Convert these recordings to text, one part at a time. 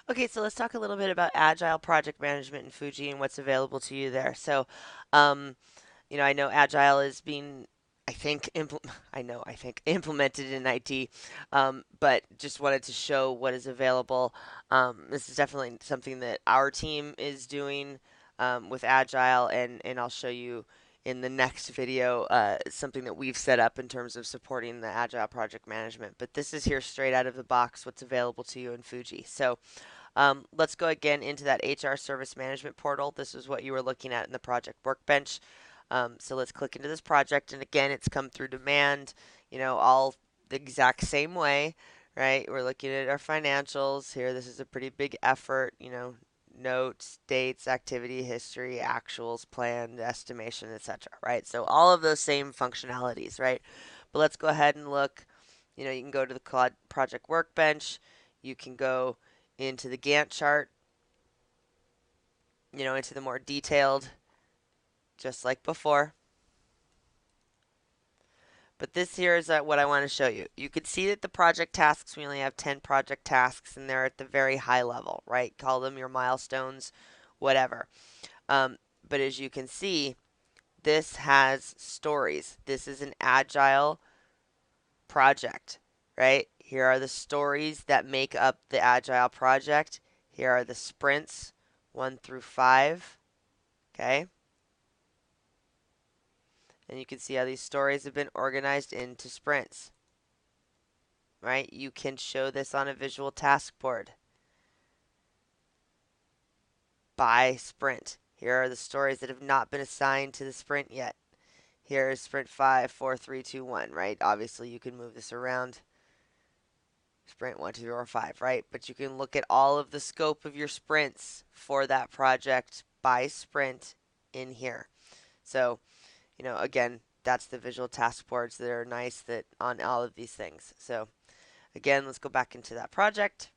Okay, so let's talk a little bit about Agile project management in Fuji and what's available to you there. Um, I know Agile is being, I think, I think implemented in IT, but just wanted to show what is available. This is definitely something that our team is doing with Agile, and I'll show you in the next video something that we've set up in terms of supporting the Agile project management. But this is here straight out of the box, what's available to you in Fuji. Let's go again into that HR service management portal. This is what you were looking at in the project workbench. So let's click into this project, and again, it's come through demand, all the exact same way, right? We're looking at our financials here. This is a pretty big effort, notes, dates, activity history, actuals, planned, estimation, etc., right? So all of those same functionalities, right? But let's go ahead and look. You can go to the project workbench. You can go into the Gantt chart, into the more detailed, just like before. But this here is what I want to show you. You can see that the project tasks, we only have 10 project tasks, and they're at the very high level, right? Call them your milestones, whatever. Um, but as you can see, this has stories. This is an agile project, right? Here are the stories that make up the agile project. Here are the sprints 1 through 5, okay? And you can see how these stories have been organized into sprints, right? You can show this on a visual task board by sprint. Here are the stories that have not been assigned to the sprint yet. Here is sprint 5, 4, 3, 2, 1, right? Obviously, you can move this around. Sprint 1, 2, or 5, right? But you can look at all of the scope of your sprints for that project by sprint in here. So, again, that's the visual task boards that are nice that on all of these things. So, again, let's go back into that project.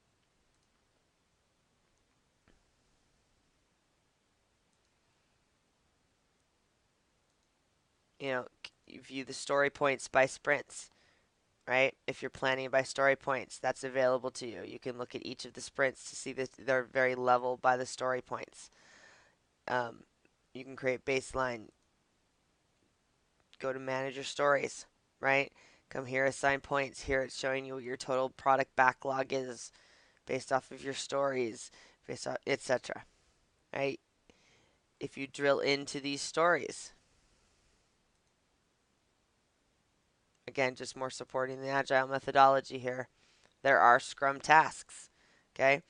You view the story points by sprints, right? If you're planning by story points, that's available to you. You can look at each of the sprints to see that they're very level by the story points. Um, you can create baseline, go to manage your stories, right? Come here, assign points. Here it's showing you what your total product backlog is based off of your stories, based off, etc. Right? If you drill into these stories, again, just more supporting the agile methodology here. There are Scrum tasks. Okay?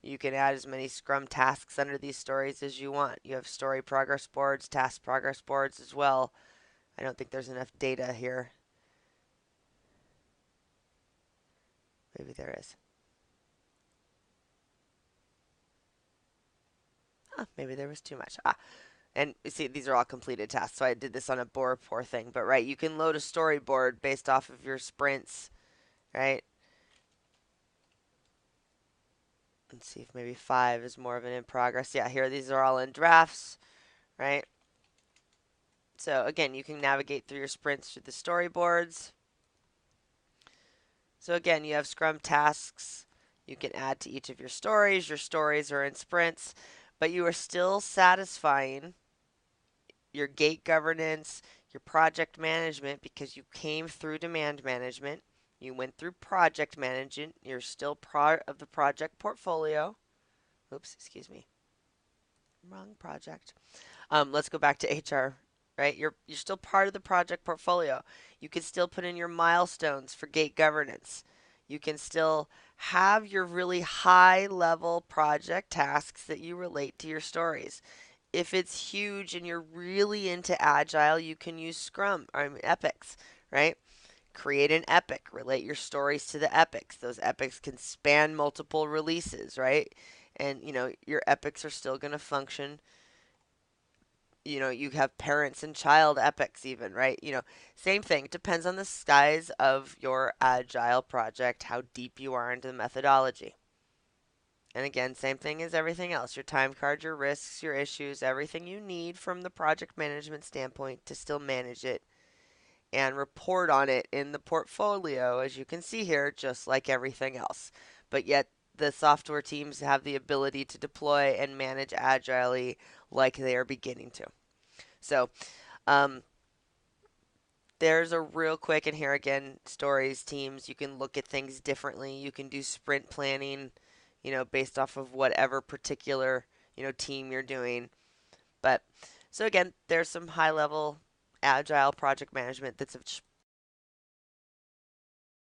You can add as many Scrum tasks under these stories as you want. You have story progress boards, task progress boards as well. I don't think there's enough data here. Maybe there is. Maybe there was too much. And you see, these are all completed tasks. So I did this on a poor thing. But right, you can load a storyboard based off of your sprints, right? Let's see if maybe 5 is more of an in progress. Yeah, here these are all in drafts, right? So again, you can navigate through your sprints through the storyboards. So again, you have Scrum tasks you can add to each of your stories. Your stories are in sprints, but you are still satisfying your gate governance, your project management because you came through demand management. You went through project management. You're still part of the project portfolio. Oops, excuse me. Wrong project. Let's go back to HR. Right, you're still part of the project portfolio. You can still put in your milestones for gate governance. You can still have your really high level project tasks that you relate to your stories. If it's huge and you're really into Agile, you can use Scrum, Epics, right? Create an epic, relate your stories to the epics. Those epics can span multiple releases, right? And, your epics are still going to function. You have parents and child epics even, right? Same thing. It depends on the size of your Agile project, how deep you are into the methodology. And again, same thing as everything else. Your time card, your risks, your issues, everything you need from the project management standpoint to still manage it and report on it in the portfolio, as you can see here, just like everything else. But yet, the software teams have the ability to deploy and manage agilely like they are beginning to. So, um, there's a real quick, and here again, stories, teams, you can look at things differently. You can do sprint planning, based off of whatever particular, team you're doing. But so again, there's some high level agile project management that's